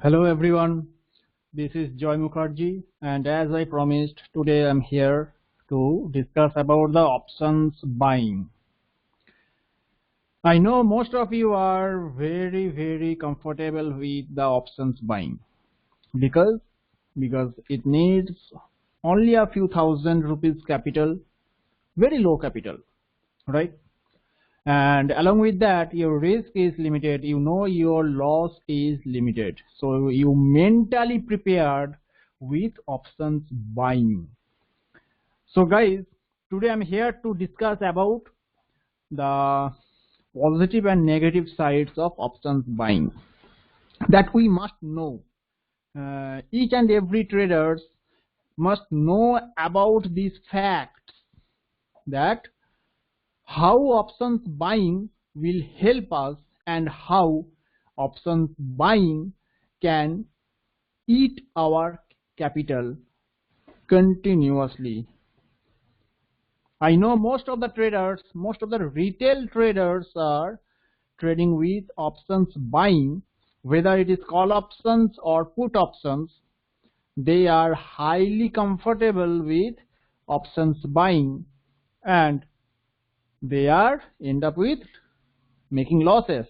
Hello everyone, this is Joy Mukherjee, and as I promised, today I'm here to discuss about the options buying. I know most of you are very comfortable with the options buying because it needs only a few thousand rupees capital, very low capital, right? And along with that, your risk is limited. You know your loss is limited, so you mentally prepared with options buying. So guys, today I'm here to discuss about the positive and negative sides of options buying that we must know. Each and every traders must know about these facts, that how options buying will help us and how options buying can eat our capital continuously. I know most of the traders, most of the retail traders are trading with options buying, whether it is call options or put options. They are highly comfortable with options buying and they are end up with making losses.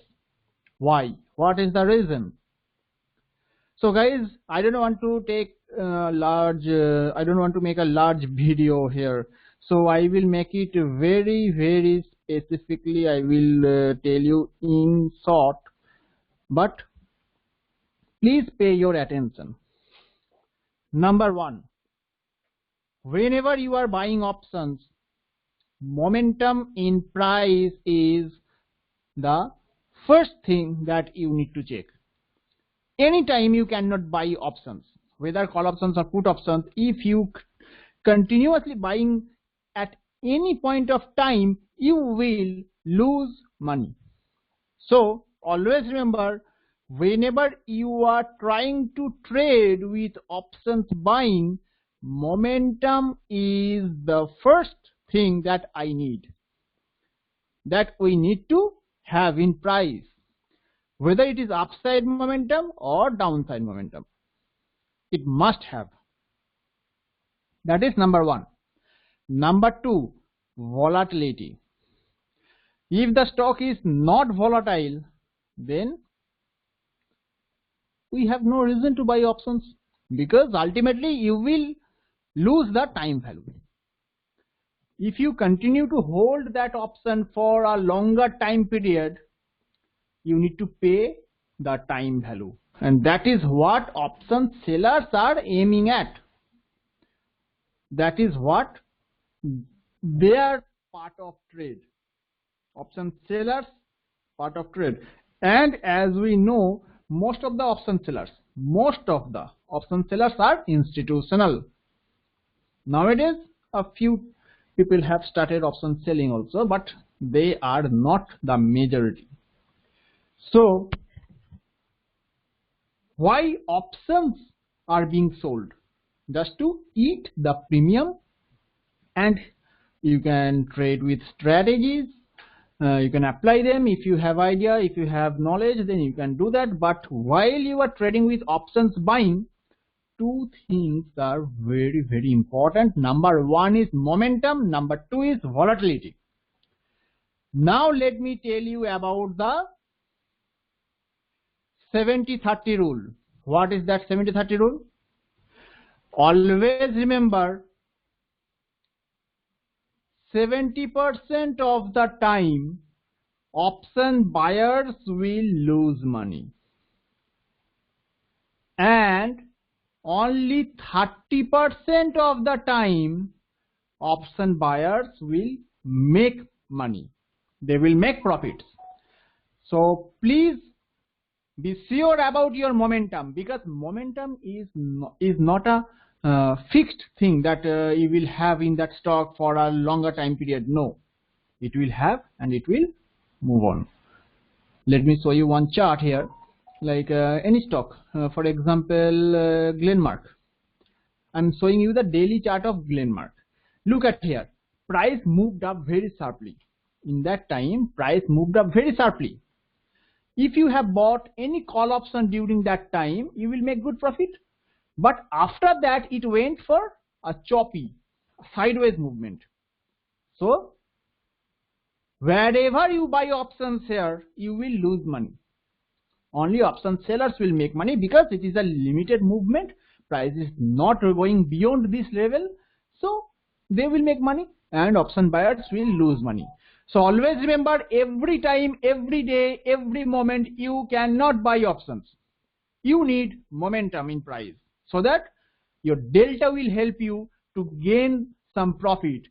Why? What is the reason? So guys, I don't want to take I don't want to make a large video here, so I will make it very specifically. I will tell you in short, but please pay your attention. Number one, whenever you are buying options, momentum in price is the first thing that you need to check. Anytime you cannot buy options, whether call options or put options, if you continuously buying at any point of time, you will lose money. So always remember, whenever you are trying to trade with options buying, momentum is the first thing that I need, that we need to have in price, whether it is upside momentum or downside momentum. It must have. That is number one. Number two, volatility. If the stock is not volatile, then we have no reason to buy options, because ultimately you will lose the time value. If you continue to hold that option for a longer time period, you need to pay the time value, and that is what option sellers are aiming at. That is what their part of trade. Option sellers part of trade. And as we know, most of the option sellers are institutional. Nowadays a few people have started option selling also, but they are not the majority. So why options are being sold? Just to eat the premium, and you can trade with strategies. You can apply them if you have idea, if you have knowledge, then you can do that. But while you are trading with options buying, two things are very important. Number one is momentum, number two is volatility. Now let me tell you about the 70-30 rule. What is that 70-30 rule? Always remember, 70% of the time option buyers will lose money, and only 30% of the time option buyers will make money. They will make profits. So please be sure about your momentum, because momentum is not a fixed thing that you will have in that stock for a longer time period. No, it will have and it will move on. Let me show you one chart here, like any stock, for example Glenmark. I'm showing you the daily chart of Glenmark. Look at here, price moved up very sharply. In that time price moved up very sharply. If you have bought any call option during that time, you will make good profit. But after that, it went for a choppy, sideways movement. So wherever you buy options here, you will lose money. Only option sellers will make money because it is a limited movement. Price is not going beyond this level. So they will make money and option buyers will lose money. So always remember, every time, every day, every moment, you cannot buy options. You need momentum in price so that your delta will help you to gain some profit,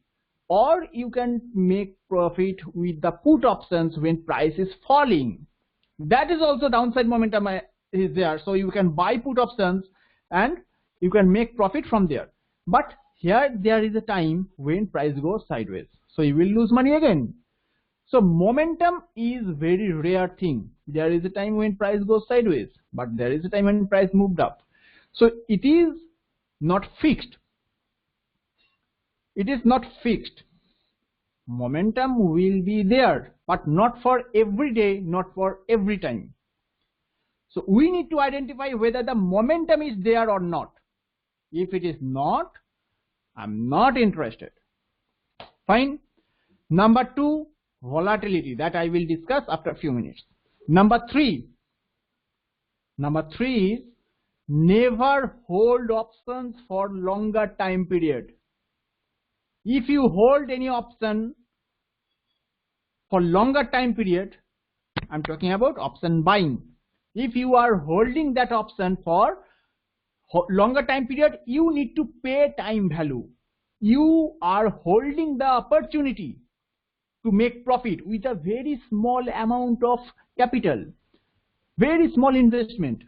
or you can make profit with the put options when price is falling. That is also downside momentum is there. So you can buy put options and you can make profit from there. But here there is a time when price goes sideways. So you will lose money again. So momentum is very rare thing. There is a time when price goes sideways, but there is a time when price moved up. So it is not fixed. It is not fixed. Momentum will be there, but not for every day, not for every time. So we need to identify whether the momentum is there or not. If it is not, I'm not interested. Fine. Number 2, volatility, that I will discuss after a few minutes. Number 3 is never hold options for longer time period. If you hold any option for longer time period, I'm talking about option buying. If you are holding that option for longer time period, you need to pay time value. You are holding the opportunity to make profit with a very small amount of capital, very small investment.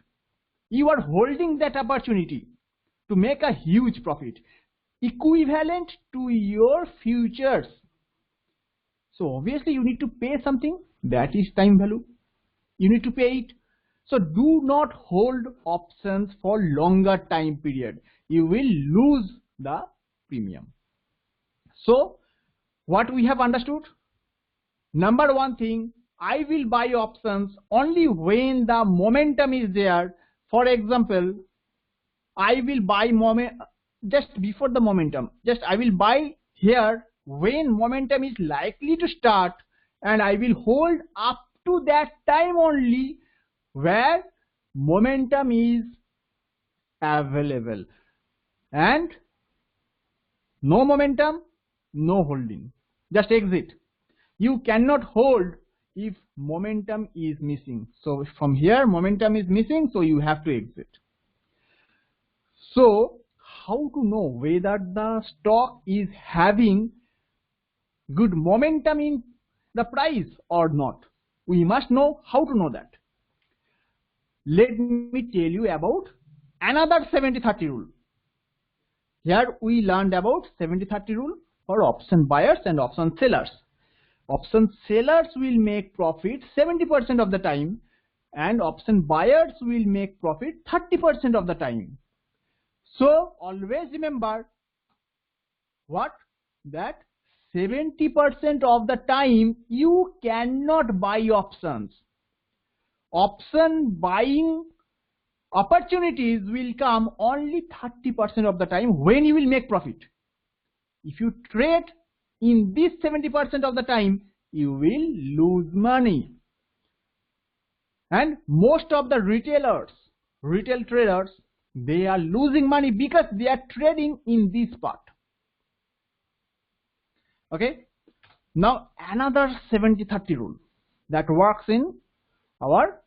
You are holding that opportunity to make a huge profit, equivalent to your futures. So obviously you need to pay something, that is time value. You need to pay it. So do not hold options for longer time period. You will lose the premium. So what we have understood? Number 1 thing, I will buy options only when the momentum is there. For example, I will buy just before the momentum. I will buy here when momentum is likely to start, and I will hold up to that time only where momentum is available. And no momentum, no holding. Just exit. You cannot hold if momentum is missing. So from here momentum is missing, so you have to exit. So how to know whether the stock is having good momentum in the price or not? We must know how to know that. Let me tell you about another 70-30 rule. Here we learned about 70-30 rule for option buyers and option sellers. Option sellers will make profit 70% of the time and option buyers will make profit 30% of the time. So always remember what? That 70% of the time you cannot buy options. Option buying opportunities will come only 30% of the time when you will make profit. If you trade in this 70% of the time, you will lose money. And most of the retail traders, they are losing money because they are trading in this part. Okay. Now another 70-30 rule that works in our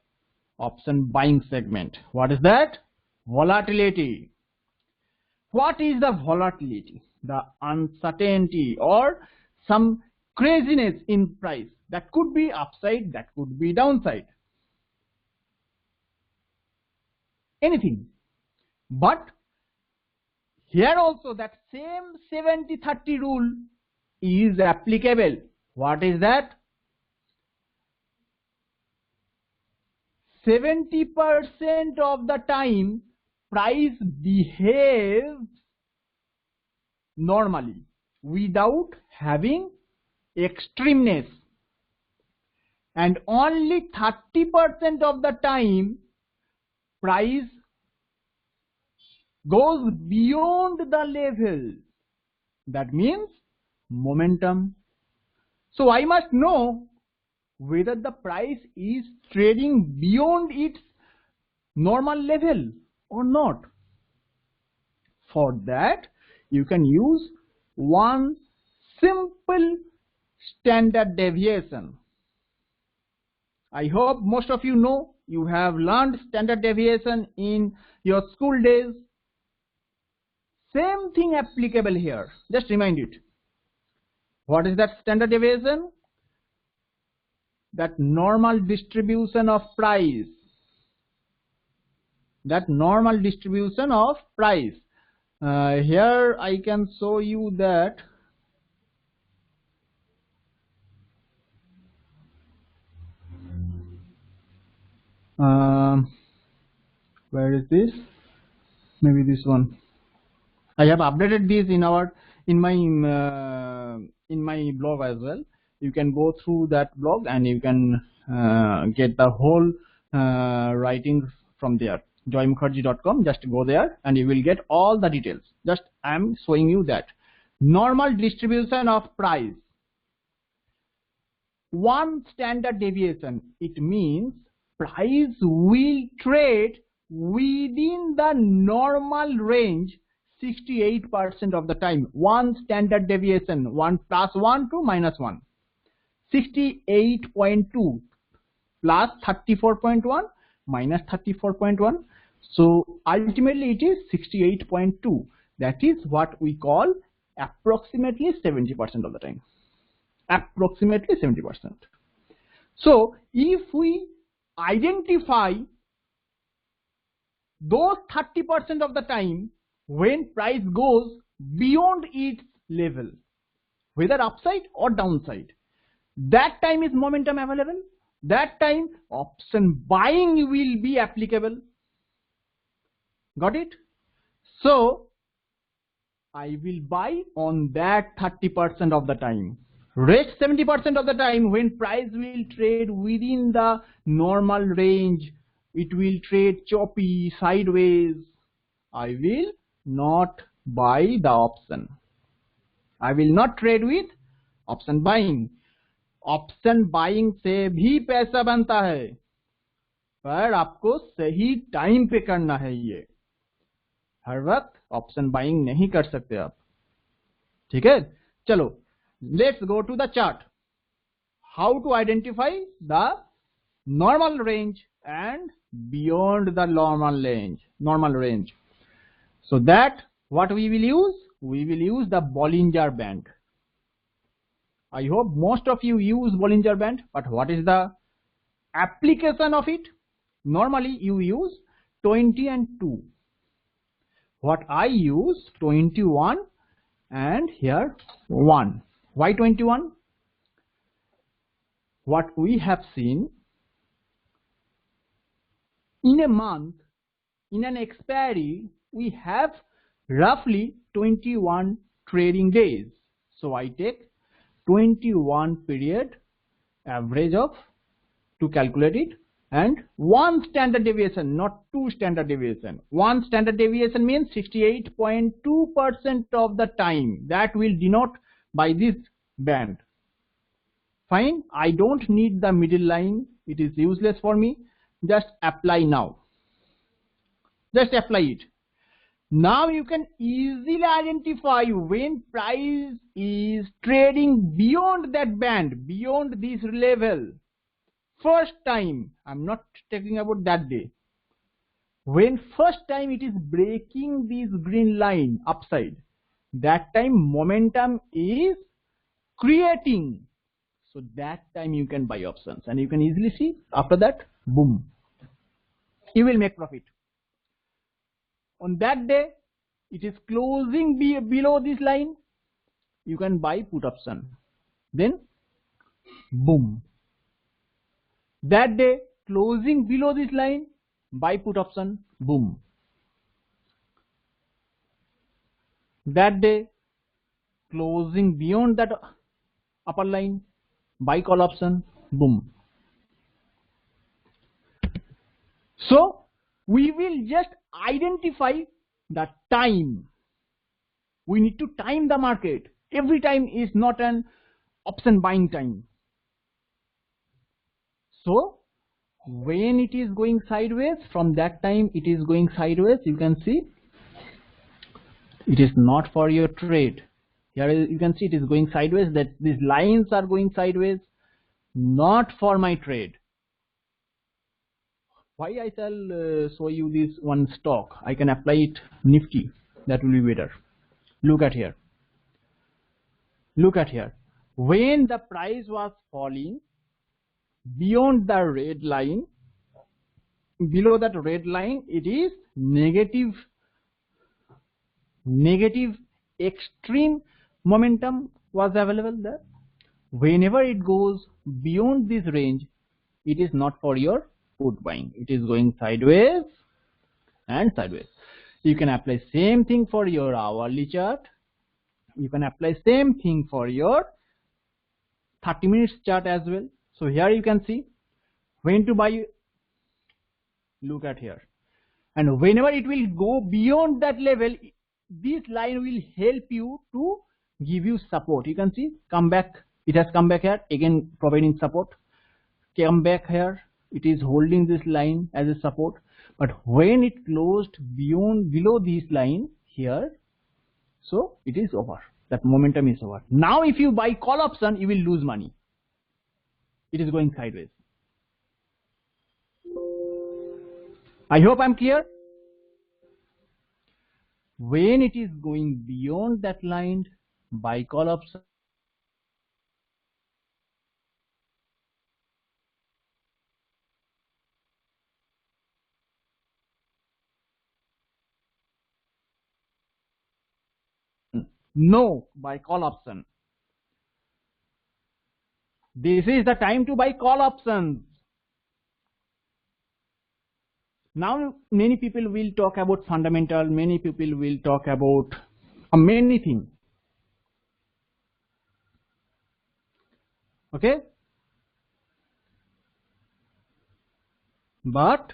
option buying segment. What is that? Volatility. What is the volatility? The uncertainty or some craziness in price. That could be upside, that could be downside. Anything. But here also that same 70-30 rule is applicable. What is that? 70% of the time price behaves normally without having extremeness. and only 30% of the time price goes beyond the level. That means momentum. So I must know whether the price is trading beyond its normal level or not. For that, you can use one simple standard deviation. I hope most of you know, you have learned standard deviation in your school days. Same thing applicable here. Just remind it. What is that standard deviation? That normal distribution of price. That normal distribution of price. Here I can show you that where is this? Maybe this one. I have updated this in my blog as well. You can go through that blog and you can get the whole writing from there. joymukherjee.com. Just go there and you will get all the details. Just I am showing you that normal distribution of price. One standard deviation. It means price will trade within the normal range 68% of the time. One standard deviation, 1 plus 1 to minus 1. 68.2 plus 34.1 minus 34.1. So ultimately it is 68.2. That is what we call approximately 70% of the time. Approximately 70%. So if we identify those 30% of the time when price goes beyond its level, whether upside or downside, that time is momentum available. That time option buying will be applicable. Got it? So I will buy on that 30% of the time. Rest 70% of the time when price will trade within the normal range, it will trade choppy, sideways, I will not buy the option. I will not trade with option buying. Option buying से भी पैसा बनता है, पर आपको सही time पे करना है। ये हर वक्त ऑप्शन बाइंग नहीं कर सकते आप। ठीक है, चलो let's go to the chart. How to identify the normal range and beyond the normal range. So that what we will use the Bollinger Band. I hope most of you use Bollinger Band, but what is the application of it? Normally you use 20 and 2. What I use 21 and here 1. Why 21? What we have seen in a month, in an expiry, we have roughly 21 trading days. So I take 21 period average of to calculate it, and one standard deviation, not two standard deviation. One standard deviation means 68.2% of the time. That will denote by this band. Fine, I don't need the middle line, it is useless for me. Just apply now. Just apply it. Now you can easily identify when price is trading beyond that band, beyond this level. First time, I'm not talking about that day. When first time it is breaking this green line upside, that time momentum is creating. So that time you can buy options and you can easily see after that, boom, you will make profit. On that day, it is closing below this line, you can buy put option. Then, boom. That day, closing below this line, buy put option, boom. That day, closing beyond that upper line, buy call option, boom. So we will just identify the time. We need to time the market. Every time is not an option buying time. So when it is going sideways, from that time it is going sideways, you can see it is not for your trade. Here you can see it is going sideways, that these lines are going sideways, not for my trade. Why I shall show you this one stock? I can apply it Nifty, that will be better. Look at here. Look at here. When the price was falling beyond the red line, below that red line, it is negative extreme momentum was available there. Whenever it goes beyond this range, it is not for your put buying. It is going sideways and sideways. You can apply same thing for your hourly chart. You can apply same thing for your 30 minutes chart as well. So here you can see when to buy. Look at here. And whenever it will go beyond that level, this line will help you to give you support. You can see come back. It has come back here again, providing support. Come back here. It is holding this line as a support. But when it closed below this line here, so it is over. That momentum is over. Now if you buy call option, you will lose money. It is going sideways. I hope I'm clear. When it is going beyond that line, buy call option. No, buy call option. This is the time to buy call options. Now many people will talk about fundamental, many people will talk about many things. Okay? But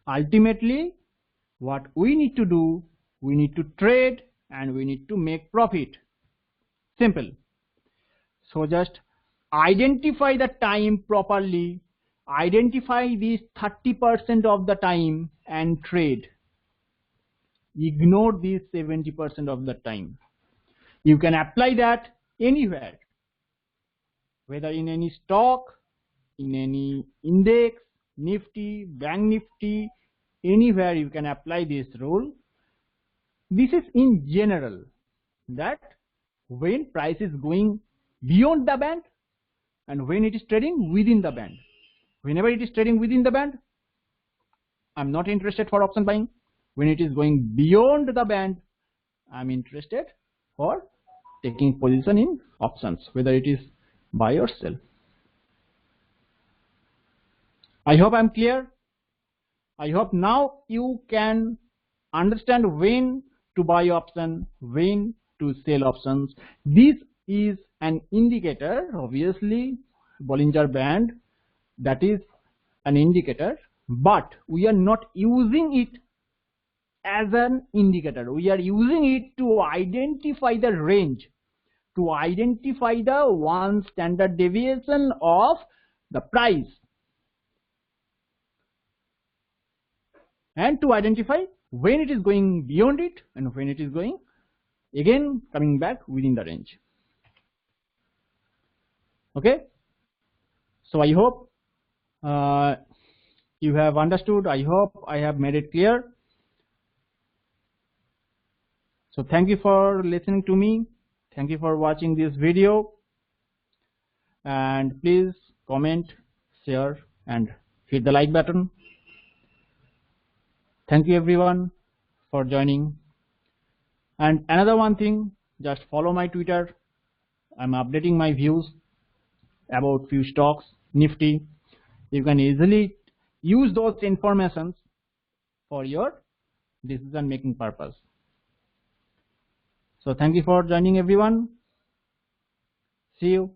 ultimately what we need to do, we need to trade and we need to make profit. Simple. So just identify the time properly, identify these 30% of the time and trade. Ignore these 70% of the time. You can apply that anywhere, whether in any stock, in any index, Nifty, Bank Nifty, anywhere you can apply this rule. This is in general, that when price is going beyond the band and when it is trading within the band. Whenever it is trading within the band, I'm not interested for option buying. When it is going beyond the band, I'm interested for taking position in options, whether it is buy or sell. I hope I'm clear. I hope now you can understand when to buy option, when to sell options. This is an indicator, obviously Bollinger Band, that is an indicator, but we are not using it as an indicator. We are using it to identify the range, to identify the one standard deviation of the price, and to identify when it is going beyond it and when it is going again coming back within the range. Okay, so I hope you have understood. I hope I have made it clear. So thank you for listening to me. Thank you for watching this video, and please comment, share and hit the like button. Thank you everyone for joining. And another one thing, just follow my Twitter. I'm updating my views about few stocks, Nifty. You can easily use those informations for your decision making purpose. So thank you for joining everyone. See you.